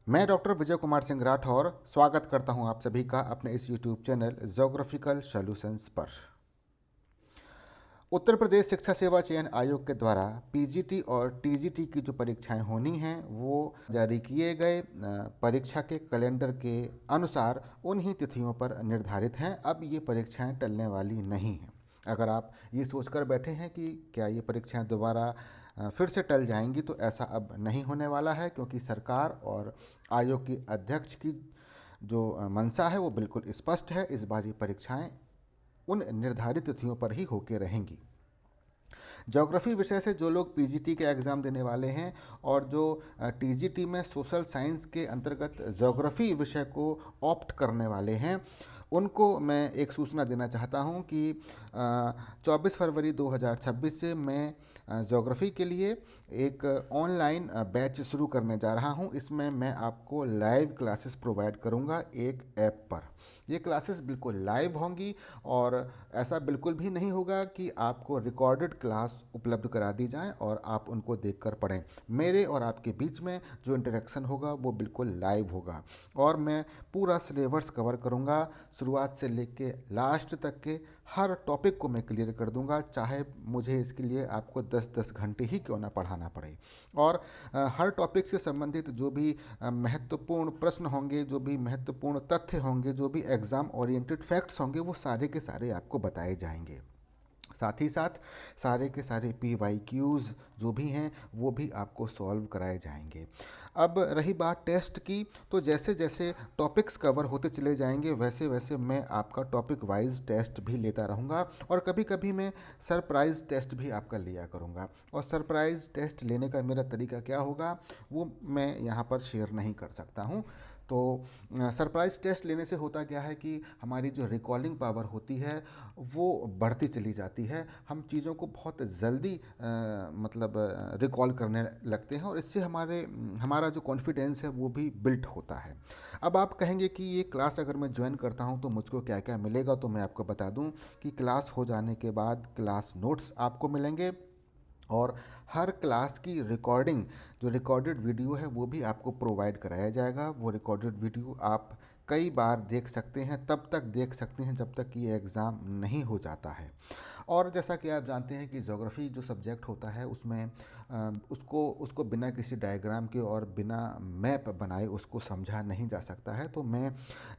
मैं डॉक्टर विजय कुमार सिंह राठौर स्वागत करता हूं आप सभी का अपने इस यूट्यूब चैनल ज्योग्राफिकल सॉल्यूशंस पर। उत्तर प्रदेश शिक्षा सेवा चयन आयोग के द्वारा पीजीटी और टीजीटी की जो परीक्षाएं होनी हैं वो जारी किए गए परीक्षा के कैलेंडर के अनुसार उन्हीं तिथियों पर निर्धारित हैं। अब ये परीक्षाएं टलने वाली नहीं हैं। अगर आप ये सोचकर बैठे हैं कि क्या ये परीक्षाएं दोबारा फिर से टल जाएंगी, तो ऐसा अब नहीं होने वाला है, क्योंकि सरकार और आयोग की अध्यक्ष की जो मंशा है वो बिल्कुल स्पष्ट है। इस बार ये परीक्षाएं उन निर्धारित तिथियों पर ही होके रहेंगी। ज्योग्राफी विषय से जो लोग पीजीटी के एग्ज़ाम देने वाले हैं और जो टीजीटी में सोशल साइंस के अंतर्गत ज्योग्राफी विषय को ऑप्ट करने वाले हैं, उनको मैं एक सूचना देना चाहता हूं कि 24 फरवरी 2026 से मैं ज्योग्राफी के लिए एक ऑनलाइन बैच शुरू करने जा रहा हूं। इसमें मैं आपको लाइव क्लासेस प्रोवाइड करूंगा एक ऐप पर। ये क्लासेस बिल्कुल लाइव होंगी और ऐसा बिल्कुल भी नहीं होगा कि आपको रिकॉर्डेड क्लास उपलब्ध करा दी जाए और आप उनको देखकर पढ़ें। मेरे और आपके बीच में जो इंटरेक्शन होगा वो बिल्कुल लाइव होगा और मैं पूरा सिलेबस कवर करूँगा। शुरुआत से लेके लास्ट तक के हर टॉपिक को मैं क्लियर कर दूंगा, चाहे मुझे इसके लिए आपको 10-10 घंटे ही क्यों ना पढ़ाना पड़े। और हर टॉपिक से संबंधित जो भी महत्वपूर्ण प्रश्न होंगे, जो भी महत्वपूर्ण तथ्य होंगे, जो भी एग्ज़ाम ओरिएंटेड फैक्ट्स होंगे, वो सारे के सारे आपको बताए जाएंगे। साथ ही साथ सारे के सारे PYQs जो भी हैं वो भी आपको सॉल्व कराए जाएंगे। अब रही बात टेस्ट की, तो जैसे जैसे टॉपिक्स कवर होते चले जाएंगे वैसे वैसे मैं आपका टॉपिक वाइज टेस्ट भी लेता रहूँगा और कभी कभी मैं सरप्राइज़ टेस्ट भी आपका लिया करूँगा। और सरप्राइज़ टेस्ट लेने का मेरा तरीका क्या होगा वो मैं यहाँ पर शेयर नहीं कर सकता हूँ। तो सरप्राइज़ टेस्ट लेने से होता क्या है कि हमारी जो रिकॉलिंग पावर होती है वो बढ़ती चली जाती है। हम चीज़ों को बहुत जल्दी मतलब रिकॉल करने लगते हैं और इससे हमारा जो कॉन्फिडेंस है वो भी बिल्ट होता है। अब आप कहेंगे कि ये क्लास अगर मैं ज्वाइन करता हूँ तो मुझको क्या क्या मिलेगा, तो मैं आपको बता दूँ कि क्लास हो जाने के बाद क्लास नोट्स आपको मिलेंगे और हर क्लास की रिकॉर्डिंग, जो रिकॉर्डेड वीडियो है वो भी आपको प्रोवाइड कराया जाएगा। वो रिकॉर्डेड वीडियो आप कई बार देख सकते हैं, तब तक देख सकते हैं जब तक कि ये एग्ज़ाम नहीं हो जाता है। और जैसा कि आप जानते हैं कि ज्योग्राफी जो सब्जेक्ट होता है उसमें उसको उसको बिना किसी डायग्राम के और बिना मैप बनाए उसको समझा नहीं जा सकता है। तो मैं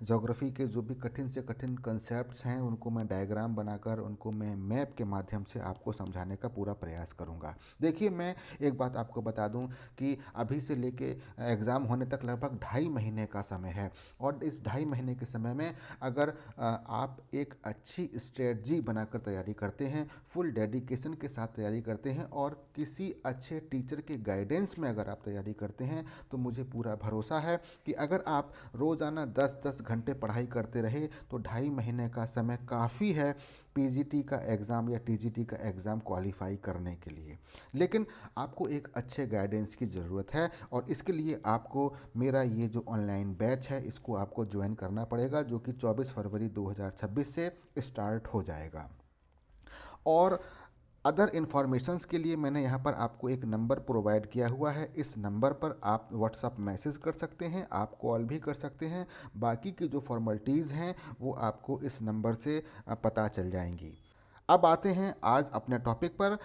ज्योग्राफी के जो भी कठिन से कठिन कंसेप्ट्स हैं उनको मैं डायग्राम बनाकर, उनको मैं मैप के माध्यम से आपको समझाने का पूरा प्रयास करूँगा। देखिए, मैं एक बात आपको बता दूं कि अभी से लेके एग्ज़ाम होने तक लगभग 2.5 महीने का समय है और इस 2.5 महीने के समय में अगर आप एक अच्छी स्ट्रेटजी बनाकर तैयारी करते हैं, फुल डेडिकेशन के साथ तैयारी करते हैं और किसी अच्छे टीचर के गाइडेंस में अगर आप तैयारी करते हैं, तो मुझे पूरा भरोसा है कि अगर आप रोज़ाना 10-10 घंटे पढ़ाई करते रहे तो 2.5 महीने का समय काफ़ी है पीजीटी का एग्ज़ाम या टीजीटी का एग्ज़ाम क्वालिफाई करने के लिए। लेकिन आपको एक अच्छे गाइडेंस की ज़रूरत है और इसके लिए आपको मेरा ये जो ऑनलाइन बैच है इसको आपको ज्वाइन करना पड़ेगा, जो कि 24 फरवरी 2026 से स्टार्ट हो जाएगा। और अदर इन्फॉर्मेशंस के लिए मैंने यहाँ पर आपको एक नंबर प्रोवाइड किया हुआ है। इस नंबर पर आप व्हाट्सअप मैसेज कर सकते हैं, आप कॉल भी कर सकते हैं। बाकी की जो फॉर्मेलिटीज़ हैं वो आपको इस नंबर से पता चल जाएंगी। अब आते हैं आज अपने टॉपिक पर।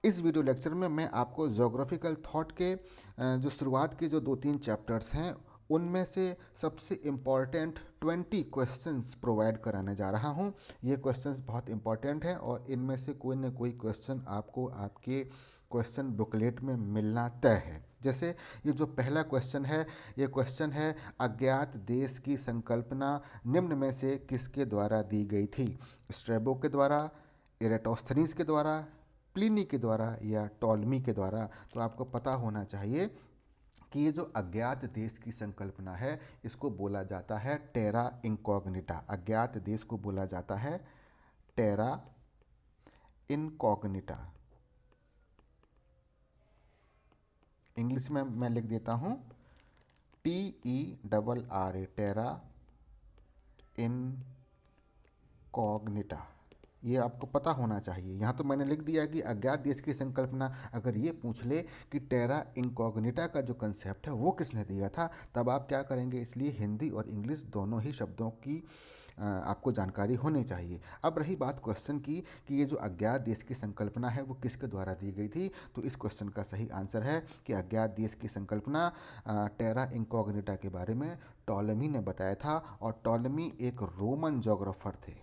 इस वीडियो लेक्चर में मैं आपको ज्योग्राफिकल थॉट के जो शुरुआत के जो 2-3 चैप्टर्स हैं उनमें से सबसे इम्पॉर्टेंट 20 क्वेश्चंस प्रोवाइड कराने जा रहा हूं। ये क्वेश्चंस बहुत इम्पॉर्टेंट हैं और इनमें से कोई ना कोई क्वेश्चन आपको आपके क्वेश्चन बुकलेट में मिलना तय है। जैसे ये जो पहला क्वेश्चन है, ये क्वेश्चन है अज्ञात देश की संकल्पना निम्न में से किसके द्वारा दी गई थी? स्ट्रैबो के द्वारा, एराटोस्थनीज के द्वारा, प्लिनी के द्वारा या टॉलमी के द्वारा? तो आपको पता होना चाहिए कि ये जो अज्ञात देश की संकल्पना है इसको बोला जाता है टेरा इनकॉग्निटा। अज्ञात देश को बोला जाता है टेरा इनकॉग्निटा। इंग्लिश में मैं लिख देता हूँ TERRA, टेरा इनकॉग्निटा। ये आपको पता होना चाहिए। यहाँ तो मैंने लिख दिया कि अज्ञात देश की संकल्पना। अगर ये पूछ ले कि टेरा इंकॉग्निटा का जो कंसेप्ट है वो किसने दिया था, तब आप क्या करेंगे। इसलिए हिंदी और इंग्लिश दोनों ही शब्दों की आपको जानकारी होनी चाहिए। अब रही बात क्वेश्चन की कि ये जो अज्ञात देश की संकल्पना है वो किसके द्वारा दी गई थी, तो इस क्वेश्चन का सही आंसर है कि अज्ञात देश की संकल्पना टेरा इंकॉग्निटा के बारे में टॉलेमी ने बताया था। और टॉलेमी एक रोमन जोग्राफर थे,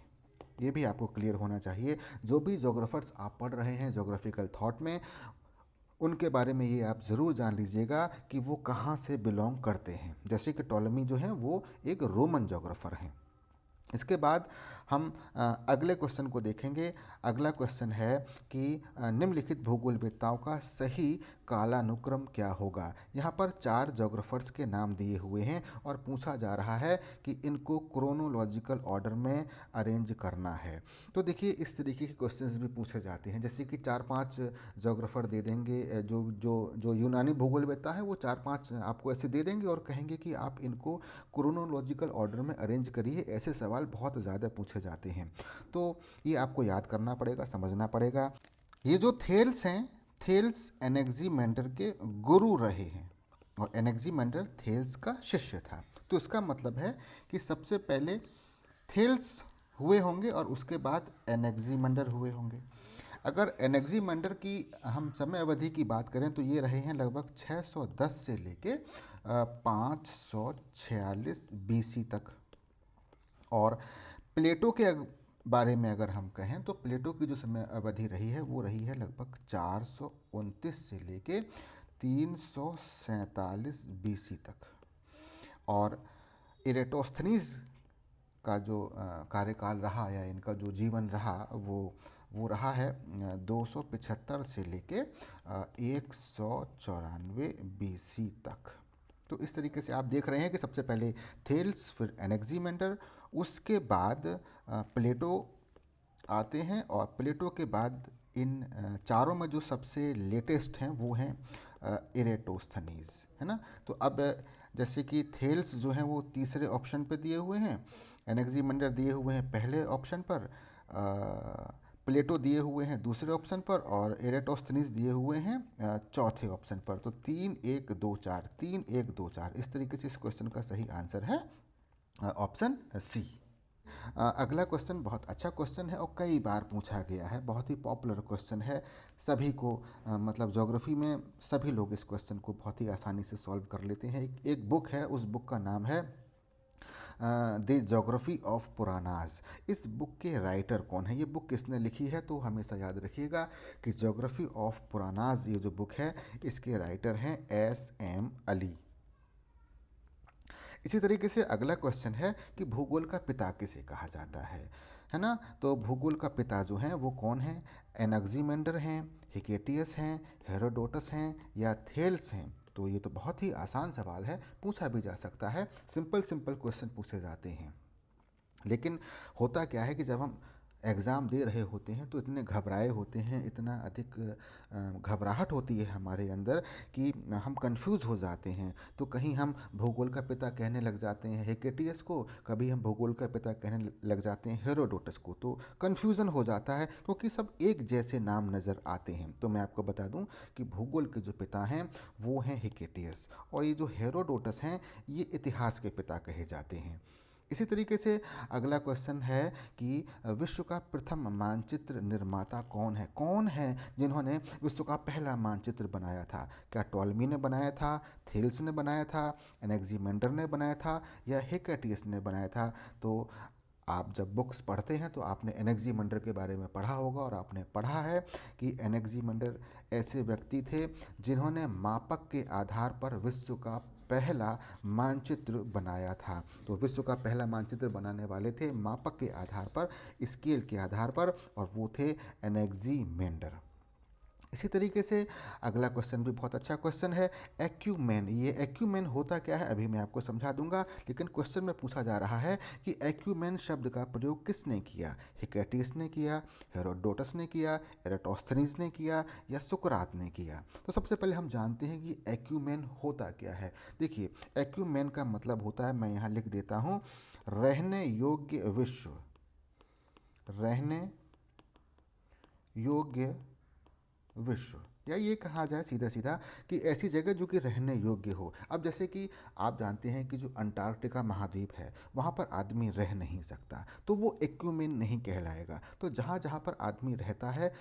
ये भी आपको क्लियर होना चाहिए। जो भी जोग्राफर्स आप पढ़ रहे हैं जोग्राफिकल थॉट में, उनके बारे में ये आप ज़रूर जान लीजिएगा कि वो कहाँ से बिलोंग करते हैं। जैसे कि टॉलेमी जो हैं वो एक रोमन जोग्राफर हैं। इसके बाद हम अगले क्वेश्चन को देखेंगे। अगला क्वेश्चन है कि निम्नलिखित भूगोलवेत्ताओं का सही कालानुक्रम क्या होगा। यहाँ पर 4 जोग्राफर्स के नाम दिए हुए हैं और पूछा जा रहा है कि इनको क्रोनोलॉजिकल ऑर्डर में अरेंज करना है। तो देखिए इस तरीके के क्वेश्चंस भी पूछे जाते हैं, जैसे कि 4-5 जोग्राफर दे देंगे, जो जो जो यूनानी भूगोलवेत्ता है वो 4-5 आपको ऐसे दे देंगे और कहेंगे कि आप इनको क्रोनोलॉजिकल ऑर्डर में अरेंज करिए। ऐसे सवाल बहुत ज़्यादा पूछे जाते हैं, तो ये आपको याद करना पड़ेगा, समझना पड़ेगा। ये जो थेल्स हैं, थेल्स एनेक्सीमेंडर के गुरु रहे हैं और एनेक्सीमेंडर थेल्स का शिष्य था। तो इसका मतलब है कि सबसे पहले थेल्स हुए होंगे और उसके बाद एनेक्सीमेंडर हुए होंगे। अगर एनेक्सीमेंडर की हम समय अवधि की बात करें तो ये रहे हैं लगभग 610 से लेके 546 BC तक। और प्लेटो के बारे में अगर हम कहें तो प्लेटो की जो समय अवधि रही है वो रही है लगभग 429 से लेके 347 BC तक। और इरेटोस्थनीज का जो कार्यकाल रहा या इनका जो जीवन रहा वो रहा है 275 से लेके 194 BC तक। तो इस तरीके से आप देख रहे हैं कि सबसे पहले थेल्स, फिर एनेक्सीमेंडर, उसके बाद प्लेटो आते हैं और प्लेटो के बाद इन चारों में जो सबसे लेटेस्ट हैं वो हैं इरेटोस्थनीज, है ना। तो अब जैसे कि थेल्स जो हैं वो तीसरे ऑप्शन पे दिए हुए हैं, एनेक्सीमेंडर दिए हुए हैं पहले ऑप्शन पर, प्लेटो दिए हुए हैं दूसरे ऑप्शन पर और इरेटोस्थनीज दिए हुए हैं चौथे ऑप्शन पर। तो 3 1 2 4, 3 1 2 4, इस तरीके से इस क्वेश्चन का सही आंसर है ऑप्शन सी। अगला क्वेश्चन बहुत अच्छा क्वेश्चन है और कई बार पूछा गया है, बहुत ही पॉपुलर क्वेश्चन है। सभी को मतलब ज्योग्राफी में सभी लोग इस क्वेश्चन को बहुत ही आसानी से सॉल्व कर लेते हैं। एक बुक है, उस बुक का नाम है द जोग्राफी ऑफ पुरानाज। इस बुक के राइटर कौन है, ये बुक किसने लिखी है, तो हमेशा याद रखिएगा कि जोग्राफी ऑफ पुरानाज ये जो बुक है इसके राइटर हैं SM अली। इसी तरीके से अगला क्वेश्चन है कि भूगोल का पिता किसे कहा जाता है ना। तो भूगोल का पिता जो हैं वो कौन है, एनेक्सीमेंडर हैं, हिकेटियस हैं, हेरोडोटस हैं या थेल्स हैं। तो ये तो बहुत ही आसान सवाल है, पूछा भी जा सकता है, सिंपल सिंपल क्वेश्चन पूछे जाते हैं। लेकिन होता क्या है कि जब हम एग्ज़ाम दे रहे होते हैं तो इतने घबराए होते हैं, इतना अधिक घबराहट होती है हमारे अंदर कि हम कंफ्यूज हो जाते हैं। तो कहीं हम भूगोल का पिता कहने लग जाते हैं हेकेटियस को, कभी हम भूगोल का पिता कहने लग जाते हैं हेरोडोटस को। तो कन्फ्यूज़न हो जाता है क्योंकि सब एक जैसे नाम नज़र आते हैं। तो मैं आपको बता दूं कि भूगोल के जो पिता हैं वो हैं हेकेटियस, और ये जो हेरोडोटस हैं ये इतिहास के पिता कहे जाते हैं। इसी तरीके से अगला क्वेश्चन है कि विश्व का प्रथम मानचित्र निर्माता कौन है जिन्होंने विश्व का पहला मानचित्र बनाया था। क्या टॉलमी ने बनाया था, थेल्स ने बनाया था, एनेक्सीमेंडर ने बनाया था या हेकेटियस ने बनाया था। तो आप जब बुक्स पढ़ते हैं तो आपने एनेक्सीमेंडर के बारे में पढ़ा होगा और आपने पढ़ा है कि एनेक्सीमेंडर ऐसे व्यक्ति थे जिन्होंने मापक के आधार पर विश्व का पहला मानचित्र बनाया था। तो विश्व का पहला मानचित्र बनाने वाले थे मापक के आधार पर, स्केल के आधार पर, और वो थे एनेक्सीमेंडर। इसी तरीके से अगला क्वेश्चन भी बहुत अच्छा क्वेश्चन है, एक्यूमेन। ये एक्यूमेन होता क्या है अभी मैं आपको समझा दूंगा, लेकिन क्वेश्चन में पूछा जा रहा है कि एक्यूमेन शब्द का प्रयोग किसने किया। हिकेटियस ने किया, हेरोडोटस ने किया, एराटोस्थनीज ने किया या सुकरात ने किया। तो सबसे पहले हम जानते हैं कि एक्यूमेन होता क्या है। देखिए एक्यूमेन का मतलब होता है, मैं यहाँ लिख देता हूँ, रहने योग्य विश्व, रहने योग्य विश्व, या ये कहा जाए सीधा सीधा कि ऐसी जगह जो कि रहने योग्य हो। अब जैसे कि आप जानते हैं कि जो अंटार्कटिका महाद्वीप है वहाँ पर आदमी रह नहीं सकता, तो वो एक्यूमेन नहीं कहलाएगा। तो जहाँ जहाँ पर आदमी रहता है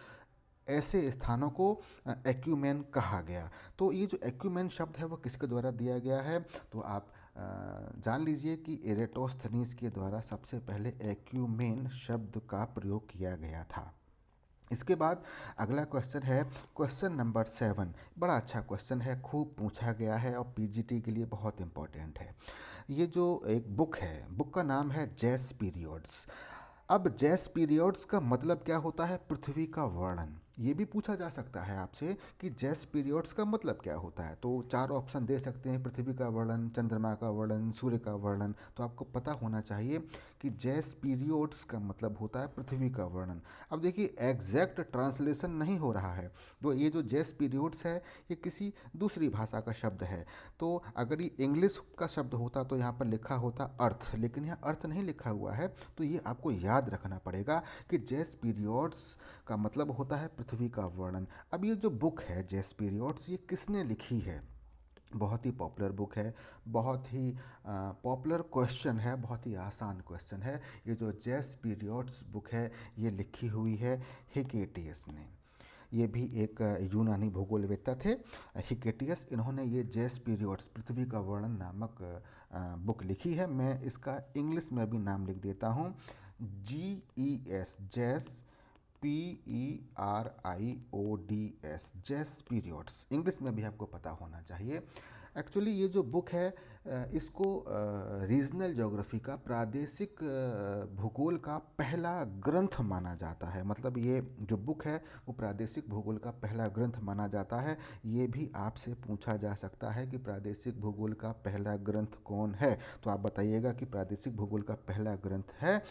ऐसे स्थानों को एक्यूमेन कहा गया। तो ये जो एक्यूमेन शब्द है वो किसके द्वारा दिया गया है, तो आप जान लीजिए कि एरेटोस्थनीज के द्वारा सबसे पहले एक्यूमेन शब्द का प्रयोग किया गया था। इसके बाद अगला क्वेश्चन है क्वेश्चन नंबर 7। बड़ा अच्छा क्वेश्चन है, खूब पूछा गया है और पीजीटी के लिए बहुत इंपॉर्टेंट है। ये जो एक बुक है, बुक का नाम है जेस पीरियड्स। अब जेस पीरियड्स का मतलब क्या होता है, पृथ्वी का वर्णन। ये भी पूछा जा सकता है आपसे कि जेस पीरियड्स का मतलब क्या होता है, तो 4 ऑप्शन दे सकते हैं, पृथ्वी का वर्णन, चंद्रमा का वर्णन, सूर्य का वर्णन। तो आपको पता होना चाहिए कि जेस पीरियड्स का मतलब होता है पृथ्वी का वर्णन। अब देखिए एग्जैक्ट ट्रांसलेशन नहीं हो रहा है, तो ये जो जेस पीरियड्स है ये किसी दूसरी भाषा का शब्द है। तो अगर ये इंग्लिश का शब्द होता तो यहाँ पर लिखा होता अर्थ, लेकिन यहाँ अर्थ नहीं लिखा हुआ है। तो ये आपको याद रखना पड़ेगा कि जेस पीरियड्स का मतलब होता है पृथ्वी का वर्णन। अब ये जो बुक है जेस पीरियड्स, ये किसने लिखी है, बहुत ही पॉपुलर बुक है, बहुत ही पॉपुलर क्वेश्चन है, बहुत ही आसान क्वेश्चन है। ये जो जेस पीरियड्स बुक है ये लिखी हुई है हिकेटियस ने। ये भी एक यूनानी भूगोलवेत्ता थे हिकेटियस। इन्होंने ये जेस पीरियड्स पृथ्वी का वर्णन नामक बुक लिखी है। मैं इसका इंग्लिश में भी नाम लिख देता हूँ, GES जेस, PERIODS जेस पीरियड्स। इंग्लिश में भी आपको पता होना चाहिए। एक्चुअली ये जो बुक है इसको रीजनल ज्योग्राफी का, प्रादेशिक भूगोल का पहला ग्रंथ माना जाता है। मतलब ये जो बुक है वो प्रादेशिक भूगोल का पहला ग्रंथ माना जाता है। ये भी आपसे पूछा जा सकता है कि प्रादेशिक भूगोल का पहला ग्रंथ कौन है, तो आप बताइएगा कि प्रादेशिक भूगोल का पहला ग्रंथ है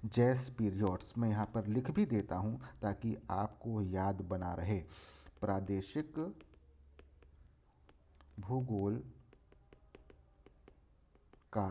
जेस पीरियड्स। मैं यहाँ पर लिख भी देता हूँ ताकि आपको याद बना रहे। प्रादेशिक भूगोल का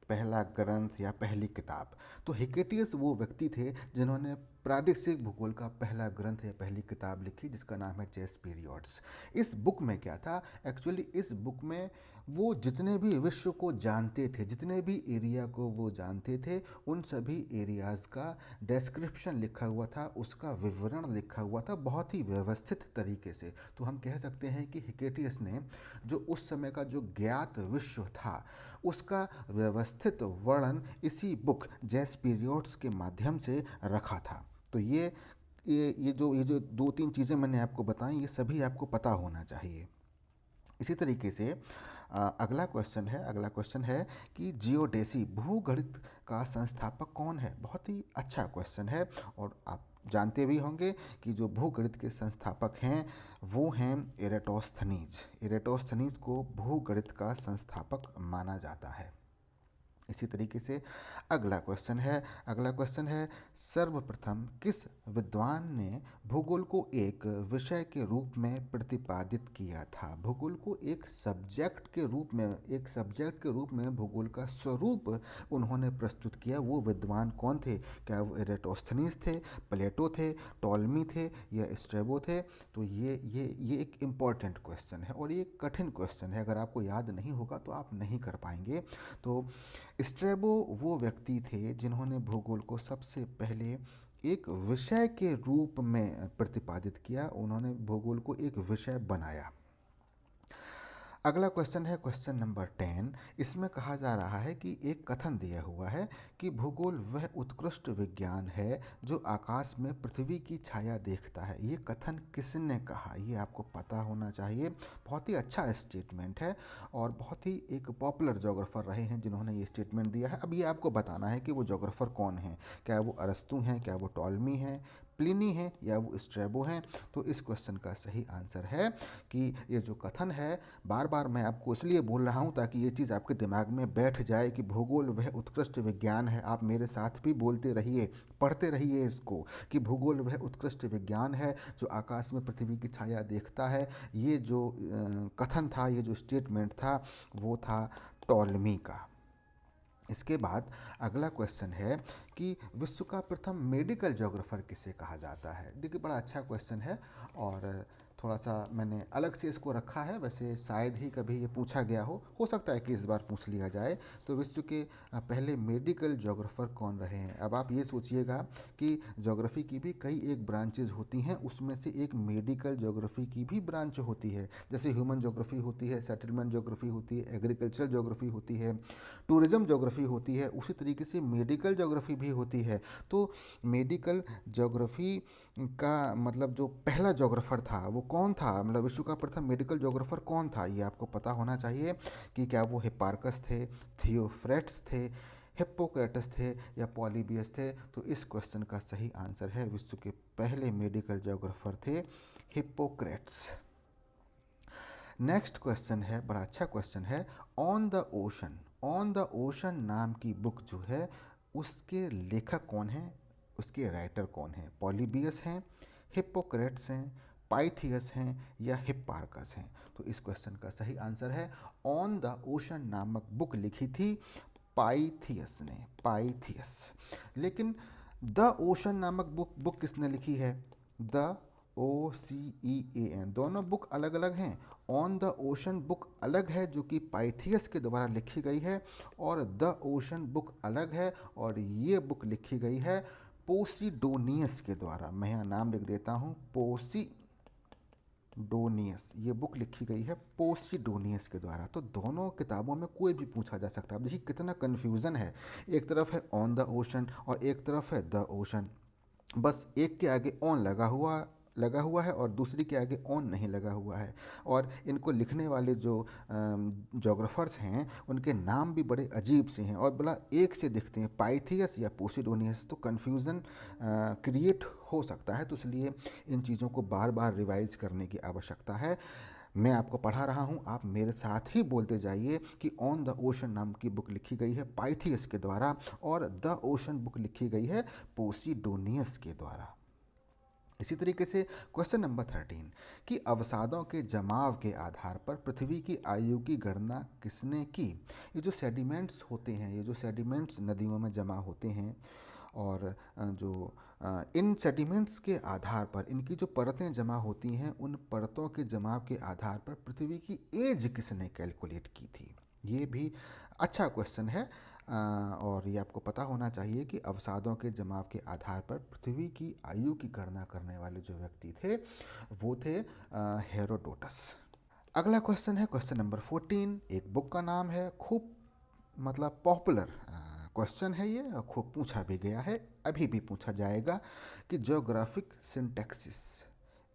पहला ग्रंथ या पहली किताब। तो हिकेटियस वो व्यक्ति थे जिन्होंने प्रादेशिक भूगोल का पहला ग्रंथ या पहली किताब लिखी जिसका नाम है जेस पीरियड्स। इस बुक में क्या था, एक्चुअली इस बुक में वो जितने भी विश्व को जानते थे, जितने भी एरिया को वो जानते थे, उन सभी एरियाज़ का डिस्क्रिप्शन लिखा हुआ था, उसका विवरण लिखा हुआ था बहुत ही व्यवस्थित तरीके से। तो हम कह सकते हैं कि हिकेटियस ने जो उस समय का जो ज्ञात विश्व था उसका व्यवस्थित वर्णन इसी बुक जेस पीरियड्स के माध्यम से रखा था। तो ये जो 2-3 चीज़ें मैंने आपको बताई, ये सभी आपको पता होना चाहिए। इसी तरीके से अगला क्वेश्चन है कि जियोडेसी भूगणित का संस्थापक कौन है। बहुत ही अच्छा क्वेश्चन है और आप जानते भी होंगे कि जो भूगणित के संस्थापक हैं वो हैं एरेटोस्थनीज। एरेटोस्थनीज को भूगणित का संस्थापक माना जाता है। इसी तरीके से अगला क्वेश्चन है सर्वप्रथम किस विद्वान ने भूगोल को एक विषय के रूप में प्रतिपादित किया था। भूगोल को एक सब्जेक्ट के रूप में भूगोल का स्वरूप उन्होंने प्रस्तुत किया। वो विद्वान कौन थे, क्या वो एरेटोस्थनीज थे, प्लेटो थे, टॉलमी थे या स्ट्रेबो थे। तो ये एक इम्पॉर्टेंट क्वेश्चन है और ये कठिन क्वेश्चन है, अगर आपको याद नहीं होगा तो आप नहीं कर पाएंगे। तो स्ट्रेबो वो व्यक्ति थे जिन्होंने भूगोल को सबसे पहले एक विषय के रूप में प्रतिपादित किया, उन्होंने भूगोल को एक विषय बनाया। अगला क्वेश्चन है क्वेश्चन नंबर 10। इसमें कहा जा रहा है कि एक कथन दिया हुआ है कि भूगोल वह उत्कृष्ट विज्ञान है जो आकाश में पृथ्वी की छाया देखता है। ये कथन किसने कहा, ये आपको पता होना चाहिए। बहुत ही अच्छा स्टेटमेंट है और बहुत ही एक पॉपुलर जोग्राफर रहे हैं जिन्होंने ये स्टेटमेंट दिया है। अब ये आपको बताना है कि वो जोग्राफर कौन है, क्या वो अरस्तू हैं, क्या वो टॉलमी हैं, प्लिनी है या वो स्ट्रेबो हैं। तो इस क्वेश्चन का सही आंसर है कि ये जो कथन है, बार बार मैं आपको इसलिए बोल रहा हूँ ताकि ये चीज़ आपके दिमाग में बैठ जाए कि भूगोल वह उत्कृष्ट विज्ञान है। आप मेरे साथ भी बोलते रहिए, पढ़ते रहिए इसको कि भूगोल वह उत्कृष्ट विज्ञान है जो आकाश में पृथ्वी की छाया देखता है। ये जो कथन था, ये जो स्टेटमेंट था वो था टॉलमी का। इसके बाद अगला क्वेश्चन है कि विश्व का प्रथम मेडिकल ज्योग्राफर किसे कहा जाता है। देखिए बड़ा अच्छा क्वेश्चन है और थोड़ा सा मैंने अलग से इसको रखा है, वैसे शायद ही कभी ये पूछा गया हो सकता है कि इस बार पूछ लिया जाए। तो विश्व के पहले मेडिकल ज्योग्राफर कौन रहे हैं। अब आप ये सोचिएगा कि ज्योग्राफी की भी कई एक ब्रांचेज होती हैं, उसमें से एक मेडिकल ज्योग्राफी की भी ब्रांच होती है। जैसे ह्यूमन ज्योग्राफी होती है, सेटलमेंट ज्योग्राफी होती है, एग्रीकल्चरल ज्योग्राफी होती है, टूरिज्म ज्योग्राफी होती है, उसी तरीके से मेडिकल ज्योग्राफी भी होती है। तो मेडिकल ज्योग्राफी का मतलब जो पहला ज्योग्राफर था वो कौन था, मतलब विश्व का प्रथम मेडिकल ज्योग्राफर कौन था, ये आपको पता होना चाहिए कि क्या वो हिप्पार्कस थे, थियोफ्रेट्स थे, हिप्पोक्रेटस थे या पॉलीबियस थे। तो इस क्वेश्चन का सही आंसर है विश्व के पहले मेडिकल ज्योग्राफर थे हिप्पोक्रेट्स। नेक्स्ट क्वेश्चन है, बड़ा अच्छा क्वेश्चन है, on the ocean. On the ocean नाम की बुक जो है उसके लेखक कौन हैं, उसके राइटर कौन हैं। पॉलीबियस हैं, हिप्पोक्रेट्स हैं, पाइथियस हैं या हिप्पार्कस हैं। तो इस क्वेश्चन का सही आंसर है ऑन द ओशन नामक बुक लिखी थी पाइथियस ने, पाइथियस। लेकिन द ओशन नामक बुक किसने लिखी है। द OCEAN, दोनों बुक अलग अलग हैं। ऑन द ओशन बुक अलग है जो कि पाइथियस के द्वारा लिखी गई है, और द ओशन बुक अलग है और ये बुक लिखी गई है पोसिडोनियस के द्वारा। मैं यहाँ नाम लिख देता हूँ, पोसिडोनियस। ये बुक लिखी गई है पोसिडोनियस के द्वारा। तो दोनों किताबों में कोई भी पूछा जा सकता है। अब देखिए कितना कन्फ्यूज़न है, एक तरफ है ऑन द ओशन और एक तरफ है द ओशन। बस एक के आगे ऑन लगा हुआ है और दूसरी के आगे ऑन नहीं लगा हुआ है। और इनको लिखने वाले जो जोग्राफर्स हैं उनके नाम भी बड़े अजीब से हैं और बड़ा एक से दिखते हैं, पाइथियस या पोसिडोनियस। तो कन्फ्यूज़न क्रिएट हो सकता है, तो इसलिए इन चीज़ों को बार बार रिवाइज करने की आवश्यकता है। मैं आपको पढ़ा रहा हूँ, आप मेरे साथ ही बोलते जाइए कि ऑन द ओशन नाम की बुक लिखी गई है पाइथियस के द्वारा और द ओशन बुक लिखी गई है पोसिडोनियस के द्वारा। इसी तरीके से क्वेश्चन नंबर 13 कि अवसादों के जमाव के आधार पर पृथ्वी की आयु की गणना किसने की। ये जो सेडिमेंट्स होते हैं, ये जो सेडिमेंट्स नदियों में जमा होते हैं और इन सेडिमेंट्स के आधार पर इनकी जो परतें जमा होती हैं, उन परतों के जमाव के आधार पर पृथ्वी की एज किसने कैलकुलेट की थी। ये भी अच्छा क्वेश्चन है और ये आपको पता होना चाहिए कि अवसादों के जमाव के आधार पर पृथ्वी की आयु की गणना करने वाले जो व्यक्ति थे वो थे हेरोडोटस। अगला क्वेश्चन है क्वेश्चन नंबर 14। एक बुक का नाम है, खूब मतलब पॉपुलर क्वेश्चन है ये, खूब पूछा भी गया है, अभी भी पूछा जाएगा कि ज्योग्राफिक सिंटैक्सिस,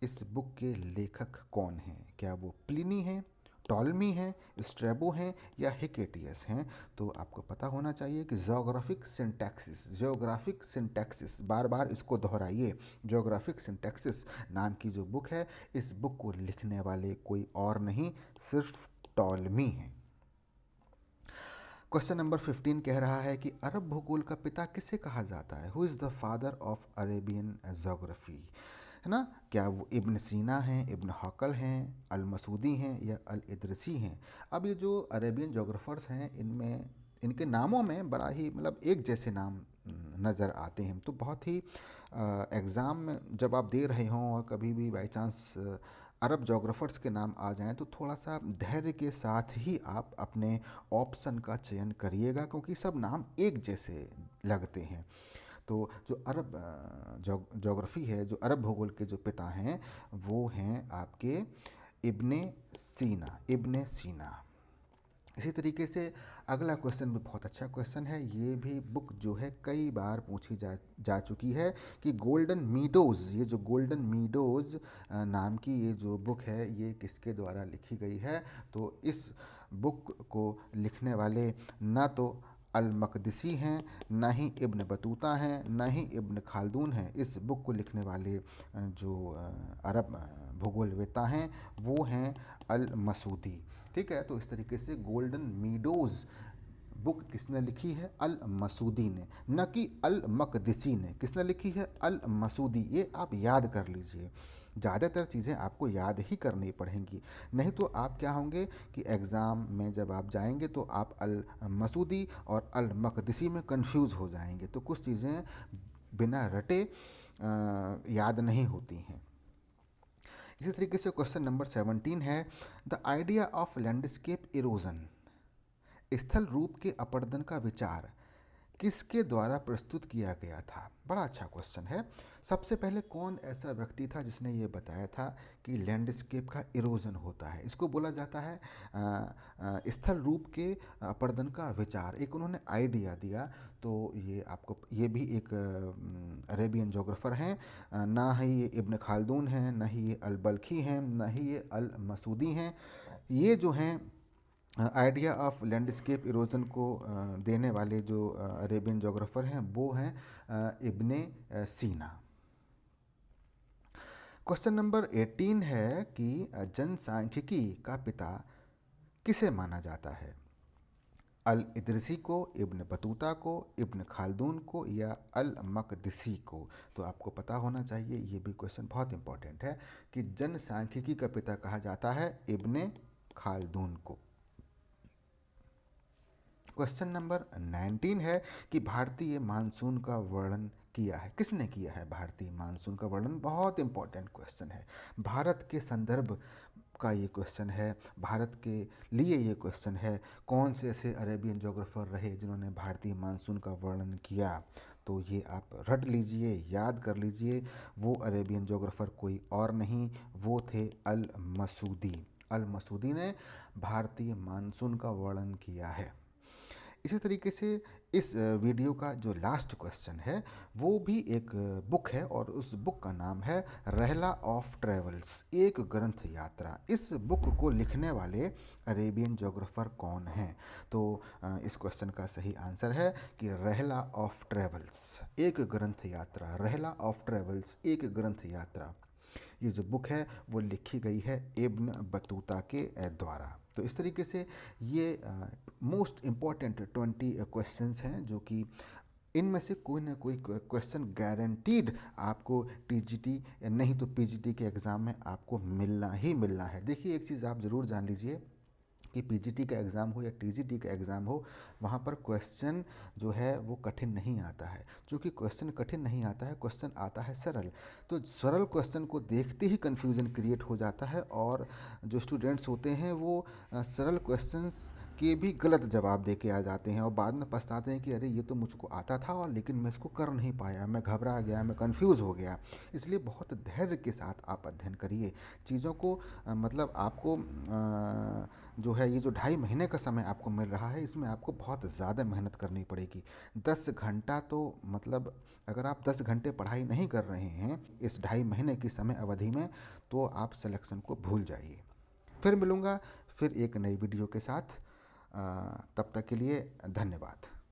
इस बुक के लेखक कौन हैं। क्या वो प्लिनी हैं, टॉलमी हैं, स्ट्रैबो हैं या हिकेटियस हैं। तो आपको पता होना चाहिए कि ज्योग्राफिक सिंटैक्सिस, ज्योग्राफिक सिंटैक्सिस, बार बार इसको दोहराइए, ज्योग्राफिक सिंटैक्सिस नाम की जो बुक है, इस बुक को लिखने वाले कोई और नहीं, सिर्फ टॉलमी हैं। क्वेश्चन नंबर 15 कह रहा है कि अरब भूगोल का पिता किसे कहा जाता है। Who is the father of Arabian geography, है ना। क्या वो इब्न सीना हैं, इब्न हकल हैं, अल मसूदी हैं या अल इदरसी हैं। अब ये जो अरेबियन जोग्राफर्स हैं इनमें, इनके नामों में बड़ा ही मतलब एक जैसे नाम नज़र आते हैं। तो बहुत ही एग्ज़ाम में जब आप दे रहे हों और कभी भी बाई चांस अरब जोग्राफर्स के नाम आ जाएं तो थोड़ा सा धैर्य के साथ ही आप अपने ऑप्शन का चयन करिएगा, क्योंकि सब नाम एक जैसे लगते हैं। तो जो अरब जोग्राफ़ी है, जो अरब भूगोल के जो पिता हैं वो हैं आपके इब्ने सीना, इब्ने सीना। इसी तरीके से अगला क्वेश्चन भी बहुत अच्छा क्वेश्चन है, ये भी बुक जो है कई बार पूछी जा चुकी है कि गोल्डन मीडोज़, ये जो गोल्डन मीडोज़ नाम की ये जो बुक है ये किसके द्वारा लिखी गई है। तो इस बुक को लिखने वाले ना तो अल मकदसी हैं, ना ही इब्न बतूता हैं, ना ही इब्न खालदून हैं। इस बुक को लिखने वाले जो अरब भूगोलवेत्ता हैं वो हैं अल मसूदी। ठीक है, तो इस तरीके से गोल्डन मीडोज़ बुक किसने लिखी है? अल मसूदी ने, न कि अल मकदसी ने। किसने लिखी है? अल मसूदी। ये आप याद कर लीजिए। ज़्यादातर चीज़ें आपको याद ही करनी पड़ेंगी, नहीं तो आप क्या होंगे कि एग्ज़ाम में जब आप जाएंगे तो आप अल मसूदी और अल मकदसी में कंफ्यूज हो जाएंगे। तो कुछ चीज़ें बिना रटे याद नहीं होती हैं। इसी तरीके से क्वेश्चन नंबर 17 है, the idea of landscape erosion, स्थल रूप के अपरदन का विचार किसके द्वारा प्रस्तुत किया गया था? बड़ा अच्छा क्वेश्चन है। सबसे पहले कौन ऐसा व्यक्ति था जिसने ये बताया था कि लैंडस्केप का इरोजन होता है? इसको बोला जाता है स्थल रूप के अपरदन का विचार। एक उन्होंने आइडिया दिया। तो ये आपको, ये भी एक अरेबियन जोग्राफर हैं। ना ही ये इब्न खालदून हैं, ना ही ये अल बल्खी हैं, ना ही ये अल मसूदी हैं। ये जो हैं आइडिया ऑफ लैंडस्केप इरोजन को देने वाले जो अरेबियन जोग्राफर हैं वो हैं इब्ने सीना। क्वेश्चन नंबर 18 है कि जनसांख्यिकी का पिता किसे माना जाता है? अल इदरिसी को, इब्न बतूता को, इब्न खालदून को या अल मकदसी को? तो आपको पता होना चाहिए, ये भी क्वेश्चन बहुत इंपॉर्टेंट है, कि जनसांख्यिकी का पिता कहा जाता है इब्ने खालदून को। क्वेश्चन नंबर 19 है कि भारतीय मानसून का वर्णन किया है, किसने किया है भारतीय मानसून का वर्णन? बहुत इंपॉर्टेंट क्वेश्चन है, भारत के संदर्भ का ये क्वेश्चन है, भारत के लिए ये क्वेश्चन है। कौन से ऐसे अरेबियन जोग्राफर रहे जिन्होंने भारतीय मानसून का वर्णन किया? तो ये आप रट लीजिए, याद कर लीजिए। वो अरेबियन जोग्राफर कोई और नहीं, वो थे अल मसूदी। अल मसूदी ने भारतीय मानसून का वर्णन किया है। इसी तरीके से इस वीडियो का जो लास्ट क्वेश्चन है वो भी एक बुक है और उस बुक का नाम है रहला ऑफ ट्रेवल्स, एक ग्रंथ यात्रा। इस बुक को लिखने वाले अरेबियन जोग्राफर कौन हैं? तो इस क्वेश्चन का सही आंसर है कि रहला ऑफ ट्रेवल्स, एक ग्रंथ यात्रा। रहला ऑफ ट्रेवल्स, एक ग्रंथ यात्रा। ये जो बुक है वो लिखी गई है इब्न बतूता के द्वारा। तो इस तरीके से ये मोस्ट इम्पॉर्टेंट 20 क्वेश्चंस हैं जो कि इनमें से कोई ना कोई क्वेश्चन गारंटीड आपको टीजीटी नहीं तो पीजीटी के एग्ज़ाम में आपको मिलना ही मिलना है। देखिए, एक चीज़ आप ज़रूर जान लीजिए कि पीजीटी का एग्ज़ाम हो या टीजीटी का एग्ज़ाम हो, वहाँ पर क्वेश्चन जो है वो कठिन नहीं आता है। क्योंकि क्वेश्चन कठिन नहीं आता है, क्वेश्चन आता है सरल। तो सरल क्वेश्चन को देखते ही कन्फ्यूज़न क्रिएट हो जाता है और जो स्टूडेंट्स होते हैं वो सरल क्वेश्चंस के भी गलत जवाब दे के आ जाते हैं और बाद में पछताते हैं कि अरे ये तो मुझको आता था और लेकिन मैं इसको कर नहीं पाया, मैं घबरा गया, मैं कंफ्यूज हो गया। इसलिए बहुत धैर्य के साथ आप अध्ययन करिए चीज़ों को। मतलब आपको जो है ये जो 2.5 महीने का समय आपको मिल रहा है, इसमें आपको बहुत ज़्यादा मेहनत करनी पड़ेगी। 10 घंटा तो मतलब अगर आप 10 घंटे पढ़ाई नहीं कर रहे हैं इस 2.5 महीने की समय अवधि में, तो आप सिलेक्शन को भूल जाइए। फिर मिलूँगा फिर एक नई वीडियो के साथ। तब तक के लिए धन्यवाद।